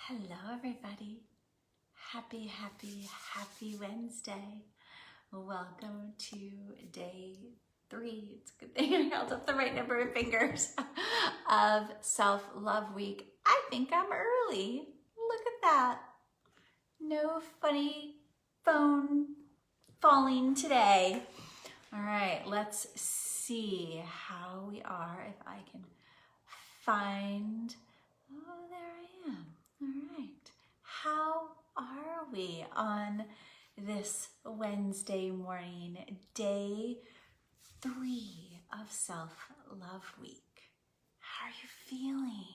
Hello, everybody. Happy Wednesday. Welcome to day 3. It's a good thing I held up the right number of fingers of Self-Love Week. I think I'm early. Look at that. No funny phone falling today. All right, let's see how we are. If I can find, oh, there I am. All right, how are we on this Wednesday morning, day 3 of Self-Love Week? How are you feeling?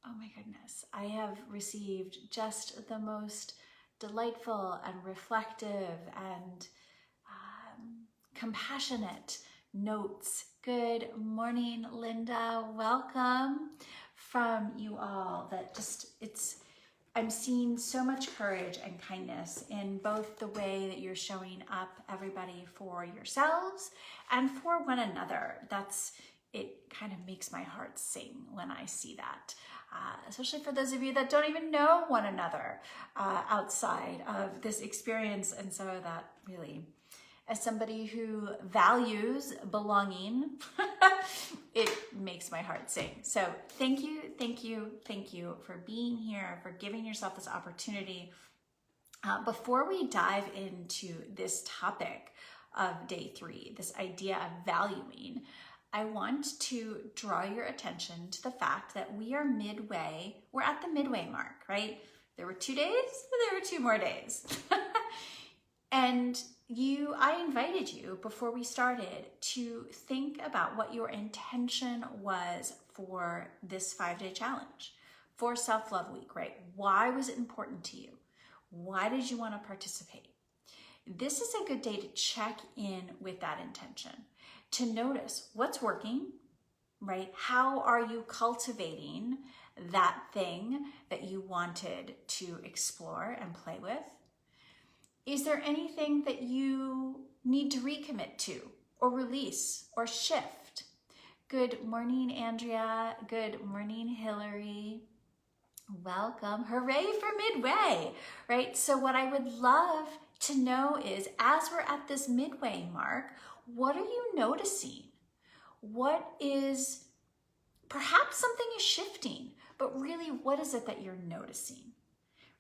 Oh my goodness, I have received just the most delightful and reflective and compassionate notes. Good morning, Linda. Welcome from you all. That just, I'm seeing so much courage and kindness in both the way that you're showing up, everybody, for yourselves and for one another. It kind of makes my heart sing when I see that. Especially for those of you that don't even know one another outside of this experience. And so that really, as somebody who values belonging, it makes my heart sing. So thank you for being here, for giving yourself this opportunity. Before we dive into this topic of day 3, this idea of valuing, I want to draw your attention to the fact that we are midway. We're at the midway mark, right? There were 2 days, there were 2 more days. And I invited you before we started to think about what your intention was for this 5-day challenge, for Self-Love Week, right? Why was it important to you? Why did you want to participate? This is a good day to check in with that intention, to notice what's working, right? How are you cultivating that thing that you wanted to explore and play with? Is there anything that you need to recommit to or release or shift? Good morning, Andrea. Good morning, Hillary. Welcome. Hooray for midway, right? So what I would love to know is, as we're at this midway mark, what are you noticing? Perhaps something is shifting, but really, what is it that you're noticing?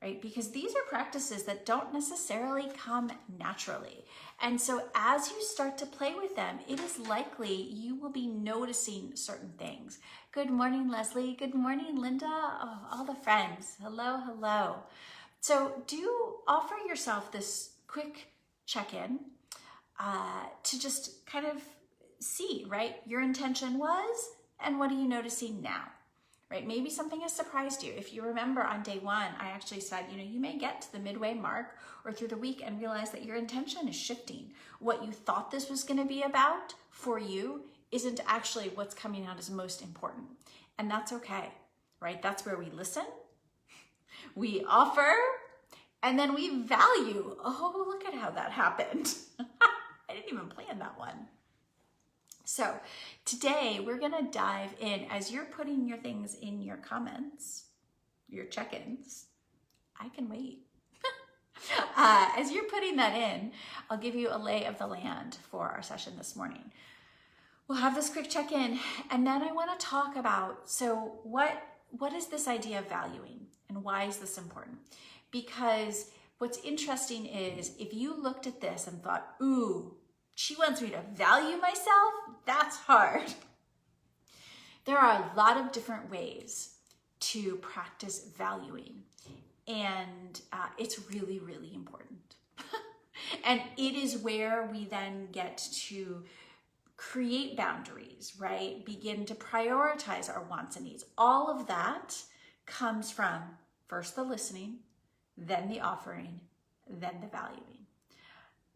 Right? Because these are practices that don't necessarily come naturally. And so as you start to play with them, it is likely you will be noticing certain things. Good morning, Leslie. Good morning, Linda. Oh, all the friends. Hello. So do offer yourself this quick check-in to just kind of see, right? Your intention was, and what are you noticing now? Right? Maybe something has surprised you. If you remember on day 1, I actually said, you may get to the midway mark or through the week and realize that your intention is shifting. What you thought this was going to be about for you isn't actually what's coming out as most important. And that's okay, right? That's where we listen, we offer, and then we value. Oh, look at how that happened. I didn't even plan that one. So today we're going to dive in. As you're putting your things in your comments, your check-ins, I can wait. As you're putting that in, I'll give you a lay of the land for our session this morning. We'll have this quick check-in, and then I want to talk about, so what is this idea of valuing, and why is this important? Because what's interesting is, if you looked at this and thought, ooh, she wants me to value myself? That's hard. There are a lot of different ways to practice valuing, and it's really, really important. And it is where we then get to create boundaries, right? Begin to prioritize our wants and needs. All of that comes from first the listening, then the offering, then the valuing.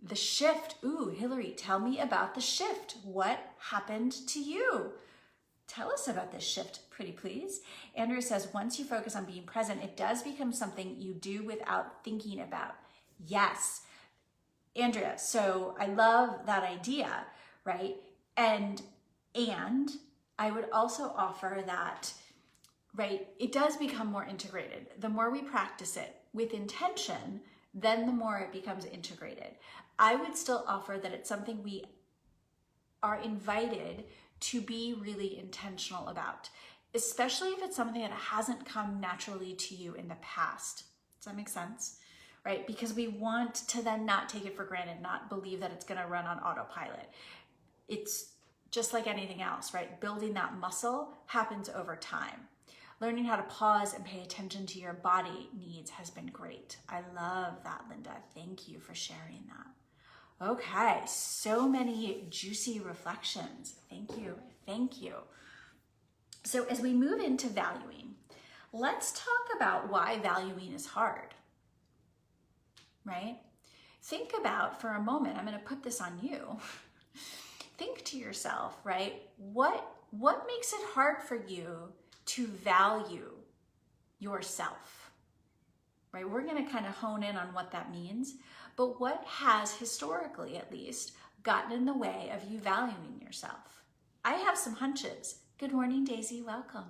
The shift. Ooh, Hillary, tell me about the shift. What happened to you? Tell us about this shift, pretty please. Andrew says, once you focus on being present, it does become something you do without thinking about. Yes, Andrea, so I love that idea, right? And I would also offer that right, it does become more integrated. The more we practice it with intention, then the more it becomes integrated. I would still offer that it's something we are invited to be really intentional about, especially if it's something that hasn't come naturally to you in the past. Does that make sense? Right? Because we want to then not take it for granted, not believe that it's going to run on autopilot. It's just like anything else, right? Building that muscle happens over time. Learning how to pause and pay attention to your body needs has been great. I love that, Linda. Thank you for sharing that. Okay, so many juicy reflections. Thank you. Thank you. So as we move into valuing, let's talk about why valuing is hard, right? Think about, for a moment, I'm going to put this on you. Think to yourself, right? What makes it hard for you to value yourself, right? We're going to kind of hone in on what that means, but what has historically, at least, gotten in the way of you valuing yourself? I have some hunches. Good morning, Daisy, welcome.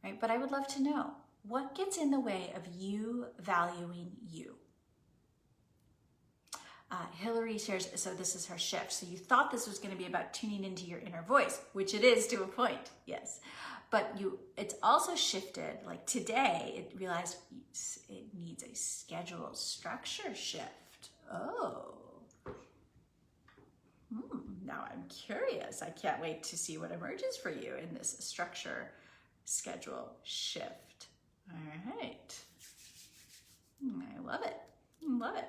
Right? But I would love to know, what gets in the way of you valuing you? Hillary shares, so this is her shift. So you thought this was going to be about tuning into your inner voice, which it is to a point, yes. But it's also shifted, like today, it realized it needs a schedule structure shift. Oh. Now I'm curious. I can't wait to see what emerges for you in this structure schedule shift. All right. I love it. Love it.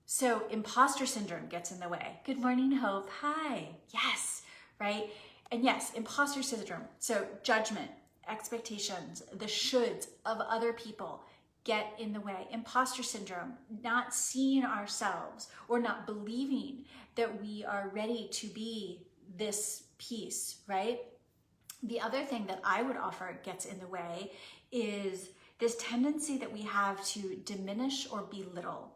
So imposter syndrome gets in the way. Good morning, Hope. Hi. Yes, right? And yes, imposter syndrome. So judgment, expectations, the shoulds of other people get in the way. Imposter syndrome, not seeing ourselves or not believing that we are ready to be this piece, right? The other thing that I would offer gets in the way is this tendency that we have to diminish or belittle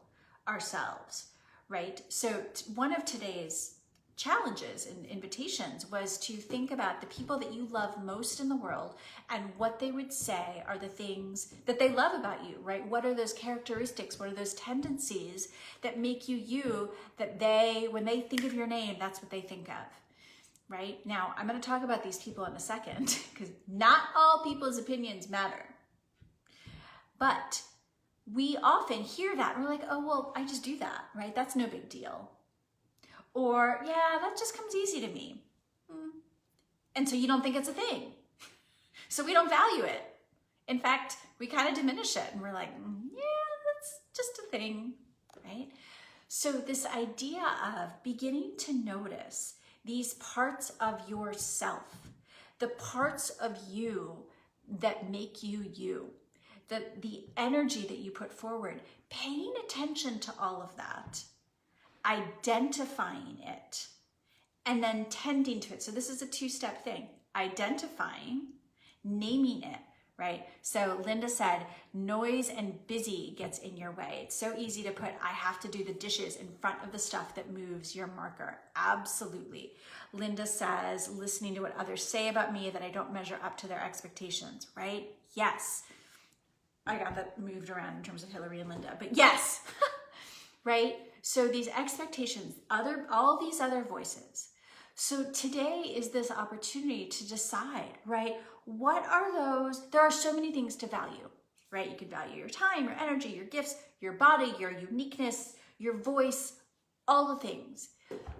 ourselves, right? So one of today's challenges and invitations was to think about the people that you love most in the world and what they would say are the things that they love about you, right? What are those characteristics? What are those tendencies that make you you, that when they think of your name, that's what they think of, right? Now, I'm going to talk about these people in a second because not all people's opinions matter. But we often hear that and we're like, oh, well, I just do that, right? That's no big deal. Or, yeah, that just comes easy to me. And so you don't think it's a thing. So we don't value it. In fact, we kind of diminish it and we're like, yeah, that's just a thing, right? So this idea of beginning to notice these parts of yourself, the parts of you that make you you, the energy that you put forward, paying attention to all of that, identifying it, and then tending to it. So this is a two-step thing. Identifying, naming it, right? So Linda said, noise and busy gets in your way. It's so easy to put, I have to do the dishes in front of the stuff that moves your marker. Absolutely. Linda says, listening to what others say about me, that I don't measure up to their expectations, right? Yes. I got that moved around in terms of Hillary and Linda, but yes, right? So these expectations, all these other voices. So today is this opportunity to decide, right? What are those? There are so many things to value, right? You can value your time, your energy, your gifts, your body, your uniqueness, your voice, all the things.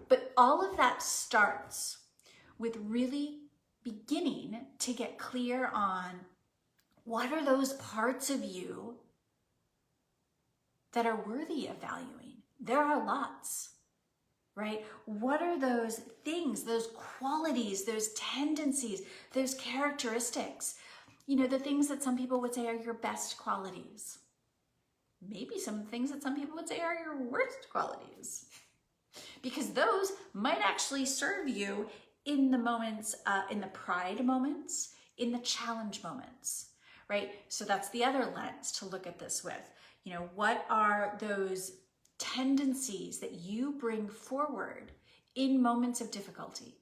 But all of that starts with really beginning to get clear on what are those parts of you that are worthy of valuing? There are lots, right? What are those things, those qualities, those tendencies, those characteristics? You know, the things that some people would say are your best qualities. Maybe some things that some people would say are your worst qualities. Because those might actually serve you in the moments, in the pride moments, in the challenge moments. Right? So that's the other lens to look at this with. You know, what are those tendencies that you bring forward in moments of difficulty,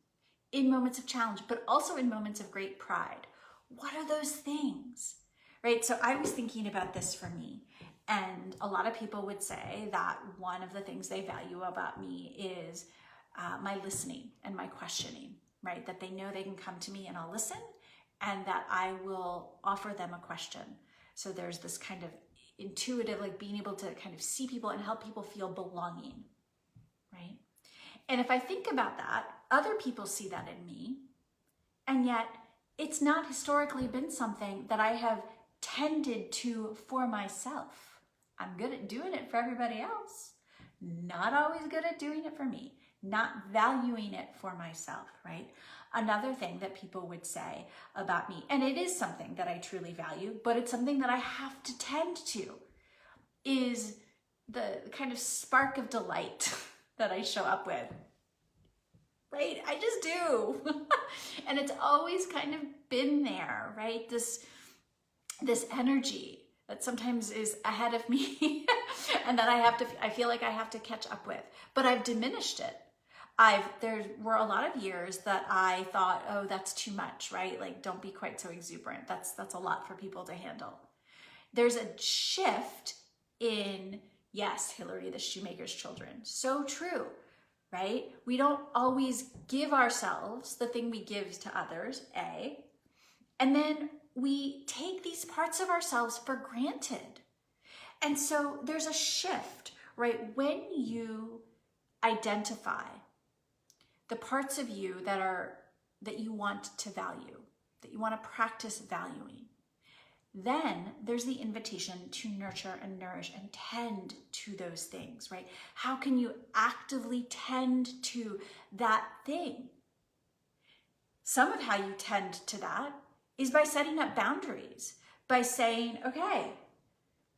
in moments of challenge, but also in moments of great pride? What are those things, right? So I was thinking about this for me, and a lot of people would say that one of the things they value about me is my listening and my questioning, right? That they know they can come to me and I'll listen, and that I will offer them a question. So there's this kind of intuitive, like being able to kind of see people and help people feel belonging, right? And if I think about that, other people see that in me, and yet it's not historically been something that I have tended to for myself. I'm good at doing it for everybody else, not always good at doing it for me, not valuing it for myself, right? Another thing that people would say about me, and it is something that I truly value, but it's something that I have to tend to, is the kind of spark of delight that I show up with, right? I just do. And it's always kind of been there, right? This energy that sometimes is ahead of me and that I feel like I have to catch up with, but I've diminished it. There were a lot of years that I thought, oh, that's too much, right? Like, don't be quite so exuberant. That's a lot for people to handle. There's a shift in, yes, Hillary the shoemaker's children. So true, right? We don't always give ourselves the thing we give to others, A, and then we take these parts of ourselves for granted. And so there's a shift, right? When you identify the parts of you that you want to value, that you want to practice valuing, then there's the invitation to nurture and nourish and tend to those things, right? How can you actively tend to that thing? Some of how you tend to that is by setting up boundaries, by saying, okay,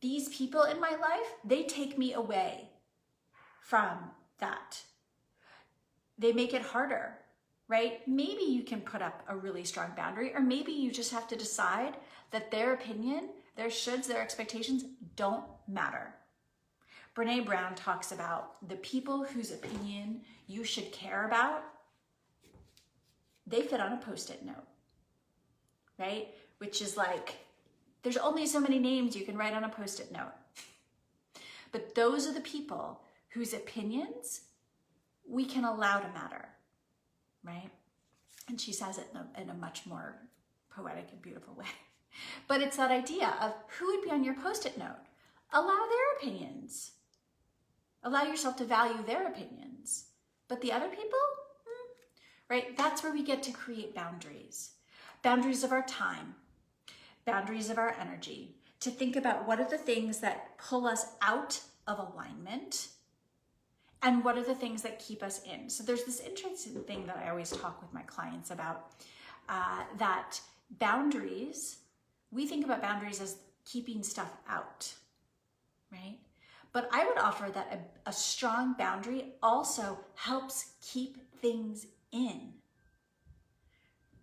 these people in my life, they take me away from that. They make it harder, right? Maybe you can put up a really strong boundary, or maybe you just have to decide that their opinion, their shoulds, their expectations don't matter. Brene Brown talks about the people whose opinion you should care about, they fit on a Post-it note, right? Which is like, there's only so many names you can write on a Post-it note. But those are the people whose opinions we can allow to matter, right? And she says it in a much more poetic and beautiful way. But it's that idea of who would be on your Post-it note. Allow their opinions. Allow yourself to value their opinions. But the other people, right? That's where we get to create boundaries. Boundaries of our time, boundaries of our energy, to think about what are the things that pull us out of alignment and what are the things that keep us in. So there's this interesting thing that I always talk with my clients about, that boundaries, we think about boundaries as keeping stuff out, right? But I would offer that a strong boundary also helps keep things in,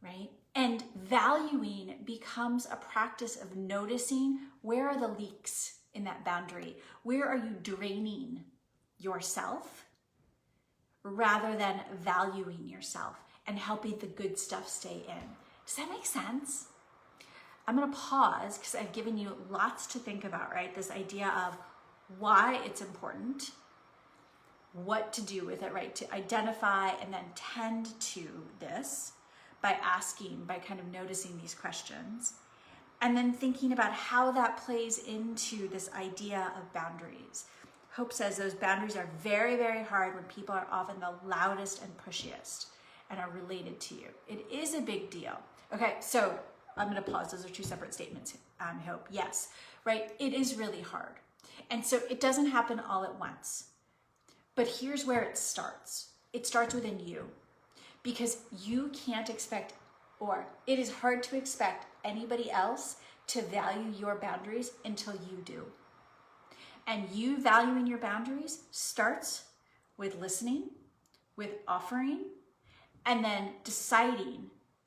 right? And valuing becomes a practice of noticing where are the leaks in that boundary? Where are you draining yourself rather than valuing yourself and helping the good stuff stay in? Does that make sense? I'm going to pause because I've given you lots to think about, right? This idea of why it's important, what to do with it, right? To identify and then tend to this by asking, by kind of noticing these questions, and then thinking about how that plays into this idea of boundaries. Hope says those boundaries are very, very hard when people are often the loudest and pushiest and are related to you. It is a big deal. Okay, so I'm going to pause. Those are two separate statements, Hope. Yes, right? It is really hard. And so it doesn't happen all at once. But here's where it starts. It starts within you, because you can't expect, or it is hard to expect anybody else to value your boundaries until you do. And you valuing your boundaries starts with listening, with offering, and then deciding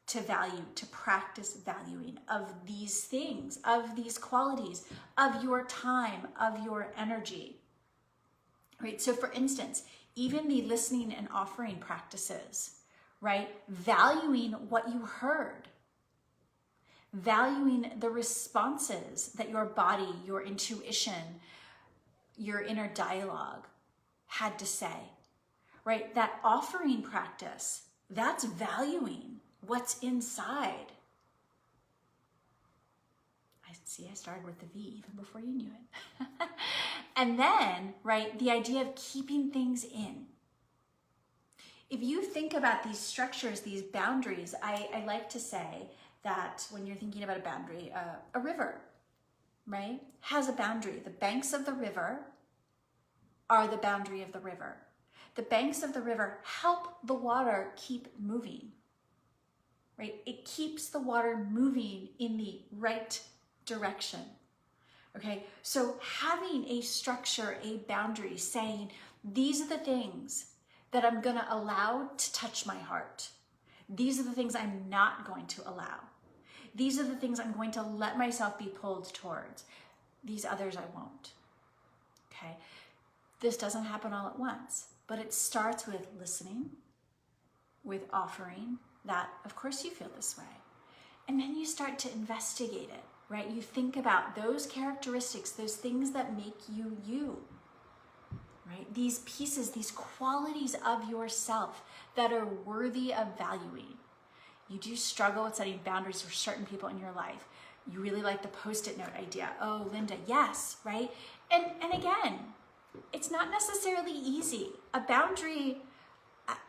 to value, to practice valuing of these things, of these qualities, of your time, of your energy, right? So for instance, even the listening and offering practices, right? Valuing what you heard, valuing the responses that your body, your intuition, your inner dialogue had to say, right? That offering practice, that's valuing what's inside. I started with the V even before you knew it. And then, right, the idea of keeping things in. If you think about these structures, these boundaries, I like to say that when you're thinking about a boundary, a river, right, has a boundary. The banks of the river are the boundary of the river. The banks of the river help the water keep moving, right? It keeps the water moving in the right direction. Okay, so having a structure, a boundary, saying these are the things that I'm going to allow to touch my heart. These are the things I'm not going to allow. These are the things I'm going to let myself be pulled towards. These others I won't. Okay, this doesn't happen all at once, but it starts with listening, with offering that, of course you feel this way. And then you start to investigate it. Right? You think about those characteristics, those things that make you you, right? These pieces, these qualities of yourself that are worthy of valuing. You do struggle with setting boundaries for certain people in your life. You really like the Post-it note idea. Oh, Linda, yes, right? And again, it's not necessarily easy. A boundary,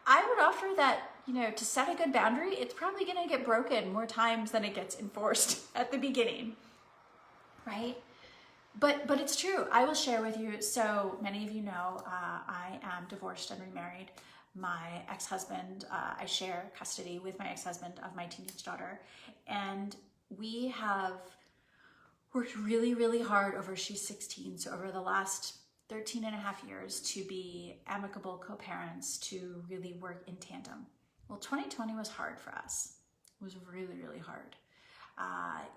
I would offer that, to set a good boundary, it's probably going to get broken more times than it gets enforced at the beginning, right? But it's true. I will share with you, so many of you know, I am divorced and remarried. My ex-husband, I share custody with my ex-husband of my teenage daughter, and we have worked really, really hard she's 16, so over the last 13 and a half years to be amicable co-parents, to really work in tandem. Well, 2020 was hard for us. It was really, really hard.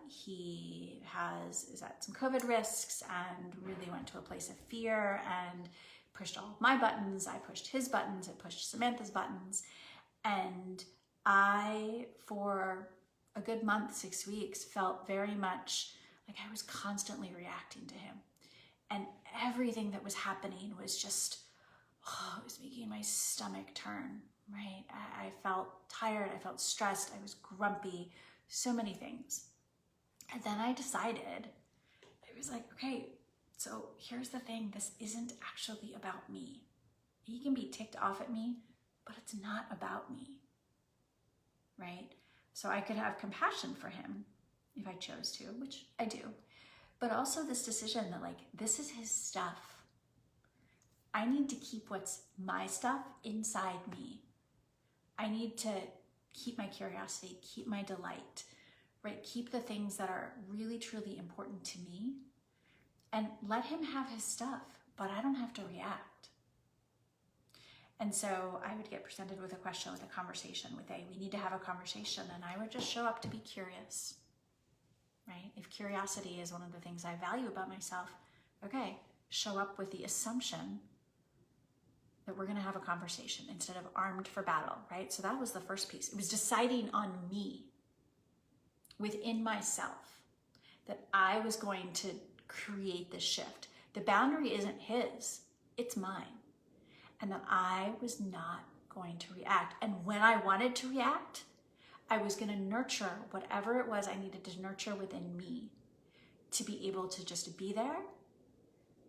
He is at some COVID risks and really went to a place of fear and pushed all of my buttons. I pushed his buttons. I pushed Samantha's buttons. And I, for a good month, 6 weeks, felt very much like I was constantly reacting to him. And everything that was happening was just, it was making my stomach turn, right? I felt tired, I felt stressed, I was grumpy, so many things. And then I decided, I was like, okay, so here's the thing, this isn't actually about me. He can be ticked off at me, but it's not about me, right? So I could have compassion for him if I chose to, which I do. But also this decision that this is his stuff. I need to keep what's my stuff inside me. I need to keep my curiosity, keep my delight, right? Keep the things that are really, truly important to me and let him have his stuff, but I don't have to react. And so I would get presented with a question, with a conversation, we need to have a conversation, and I would just show up to be curious, right? If curiosity is one of the things I value about myself, okay, show up with the assumption that we're going to have a conversation instead of armed for battle, right? So that was the first piece. It was deciding on me, within myself, that I was going to create this shift. The boundary isn't his, it's mine. And that I was not going to react. And when I wanted to react, I was going to nurture whatever it was I needed to nurture within me to be able to just be there,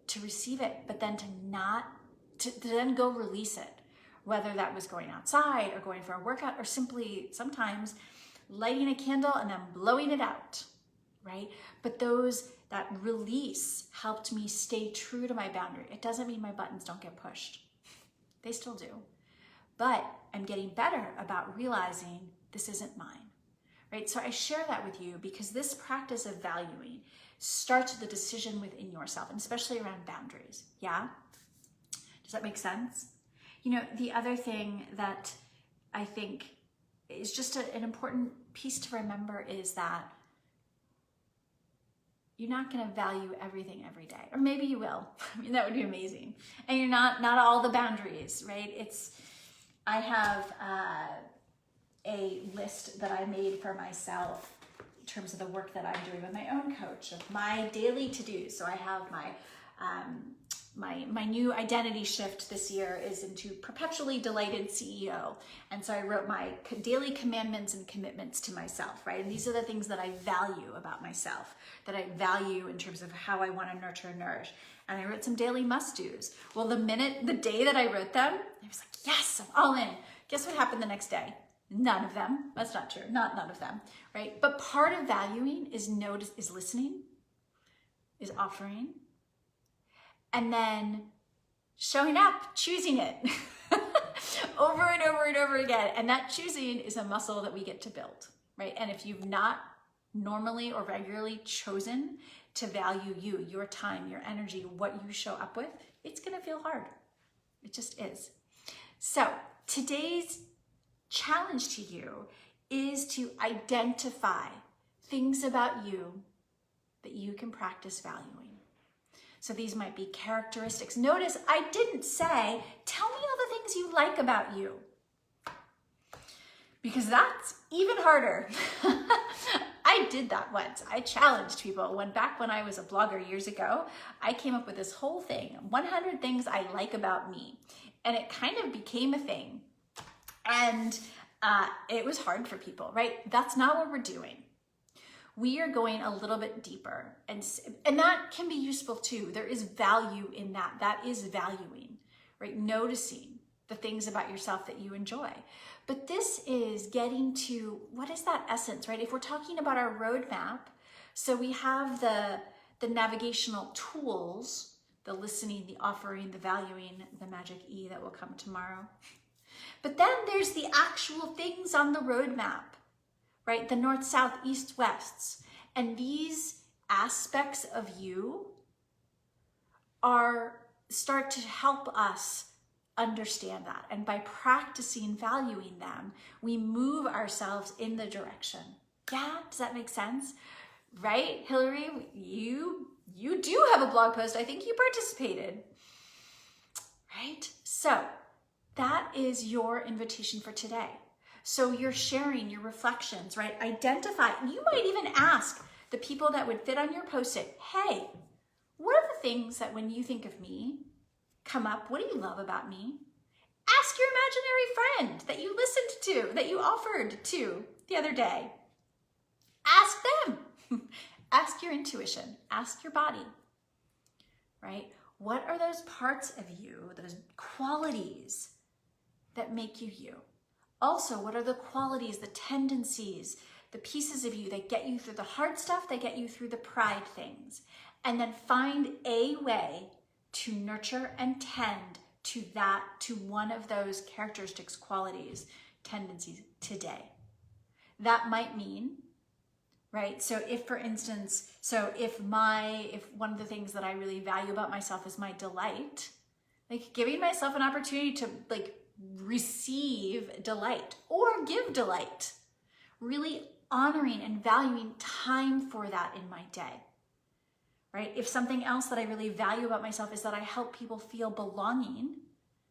to receive it, but then to then go release it, whether that was going outside or going for a workout or simply sometimes lighting a candle and then blowing it out, right? But that release helped me stay true to my boundary. It doesn't mean my buttons don't get pushed. They still do. But I'm getting better about realizing this isn't mine, right? So I share that with you because this practice of valuing starts with the decision within yourself, and especially around boundaries, yeah? Does that make sense? The other thing that I think is just an important piece to remember is that you're not going to value everything every day, or maybe you will. I mean, that would be amazing. And you're not all the boundaries, right? I have a list that I made for myself terms of the work that I'm doing with my own coach, of my daily to-dos. So I have my new identity shift this year is into perpetually delighted CEO. And so I wrote my daily commandments and commitments to myself, right? And these are the things that I value about myself, that I value in terms of how I want to nurture and nourish. And I wrote some daily must-dos. Well, the day that I wrote them, I was like, yes, I'm all in. Guess what happened the next day? None of them. That's not true. Not none of them, right? But part of valuing is listening, is offering, and then showing up, choosing it over and over and over again. And that choosing is a muscle that we get to build, right? And if you've not normally or regularly chosen to value you, your time, your energy, what you show up with, it's gonna feel hard. It just is. So today's challenge to you is to identify things about you that you can practice valuing. So these might be characteristics. Notice I didn't say, tell me all the things you like about you, because that's even harder. I did that once. I challenged people. Back when I was a blogger years ago, I came up with this whole thing, 100 things I like about me. And it kind of became a thing. And it was hard for people, right? That's not what we're doing. We are going a little bit deeper, and that can be useful too. There is value in that. That is valuing, right? Noticing the things about yourself that you enjoy. But this is getting to, what is that essence, right? If we're talking about our roadmap, so we have the navigational tools, the listening, the offering, the valuing, the magic E that will come tomorrow. But then there's the actual things on the roadmap, right? The north, south, east, wests. And these aspects of you start to help us understand that. And by practicing valuing them, we move ourselves in the direction. Yeah, does that make sense? Right, Hillary, you do have a blog post. I think you participated, right? So that is your invitation for today. So you're sharing your reflections, right? Identify. You might even ask the people that would fit on your post-it, hey, what are the things that when you think of me come up? What do you love about me? Ask your imaginary friend that you listened to, that you offered to the other day. Ask them. Ask your intuition. Ask your body, right? What are those parts of you, those qualities that make you you? Also, what are the qualities, the tendencies, the pieces of you that get you through the hard stuff, that get you through the pride things? And then find a way to nurture and tend to one of those characteristics, qualities, tendencies today. That might mean, right? So if, for instance, if one of the things that I really value about myself is my delight, like giving myself an opportunity to receive delight or give delight, really honoring and valuing time for that in my day, right? If something else that I really value about myself is that I help people feel belonging,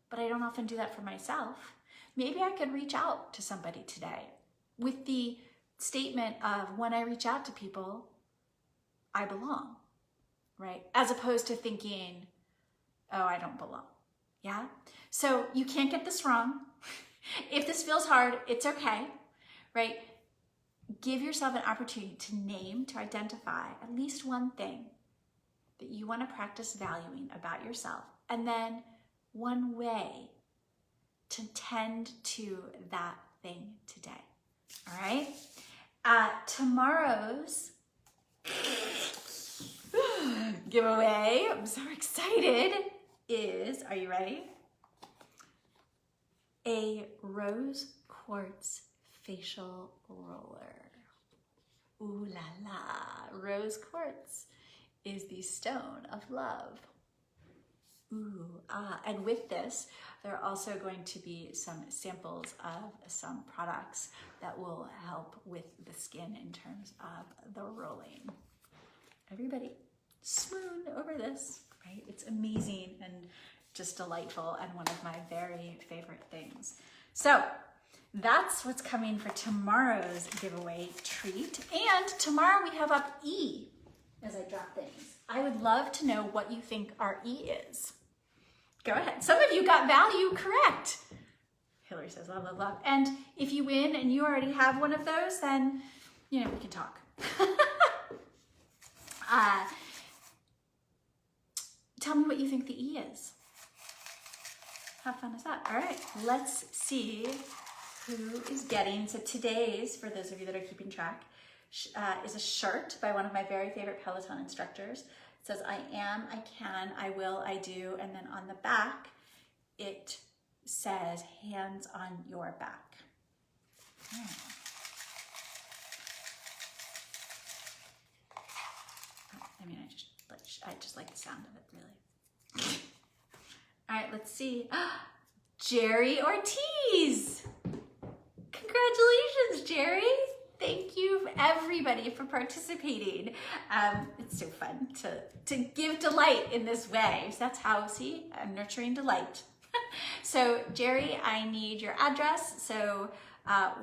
but I don't often do that for myself, maybe I could reach out to somebody today with the statement of, when I reach out to people, I belong, right? As opposed to thinking, oh, I don't belong. Yeah? So you can't get this wrong. If this feels hard, it's okay, right? Give yourself an opportunity to name, to identify at least one thing that you want to practice valuing about yourself, and then one way to tend to that thing today. All right? Tomorrow's giveaway, I'm so excited, is, are you ready? A rose quartz facial roller. Ooh la la. Rose quartz is the stone of love. Ooh, and with this, there are also going to be some samples of some products that will help with the skin in terms of the rolling. Everybody, swoon over this, right? It's amazing and just delightful and one of my very favorite things. So that's what's coming for tomorrow's giveaway treat. And tomorrow we have up E as I drop things. I would love to know what you think our E is. Go ahead. Some of you got value correct. Hillary says, love, love, love. And if you win and you already have one of those, then, we can talk. Tell me what you think the E is. How fun is that? All right, let's see who is getting. So today's, for those of you that are keeping track, is a shirt by one of my very favorite Peloton instructors. It says, I am, I can, I will, I do. And then on the back, it says, hands on your back. I just like the sound of it, really. All right, let's see. Jerry Ortiz. Congratulations, Jerry. Thank you, everybody, for participating. It's so fun to give delight in this way. So that's how, see, I'm nurturing delight. So, Jerry, I need your address. So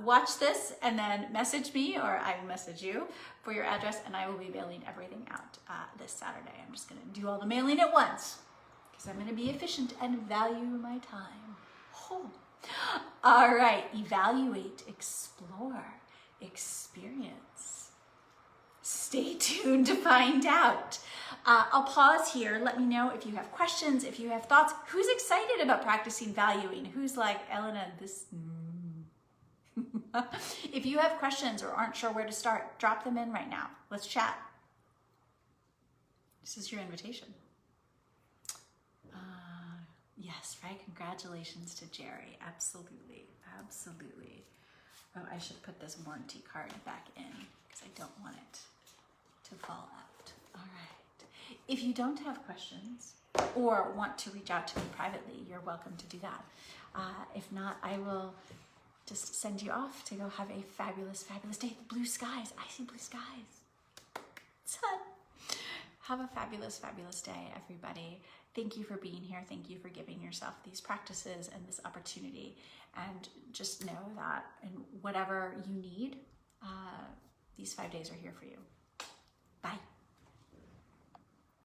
watch this and then message me, or I will message you for your address, and I will be mailing everything out this Saturday. I'm just going to do all the mailing at once because I'm going to be efficient and value my time. Oh. All right, evaluate, explore, experience. Stay tuned to find out. I'll pause here. Let me know if you have questions, if you have thoughts. Who's excited about practicing valuing? Who's like, Elena, this... If you have questions or aren't sure where to start, drop them in right now. Let's chat. This is your invitation. Yes, right? Congratulations to Jerry. Absolutely. Absolutely. Oh, I should put this warranty card back in because I don't want it to fall out. All right. If you don't have questions or want to reach out to me privately, you're welcome to do that. If not, I will just send you off to go have a fabulous, fabulous day. Blue skies. I see blue skies. Sun. Have a fabulous, fabulous day, everybody. Thank you for being here. Thank you for giving yourself these practices and this opportunity. And just know that in whatever you need, these 5 days are here for you. Bye.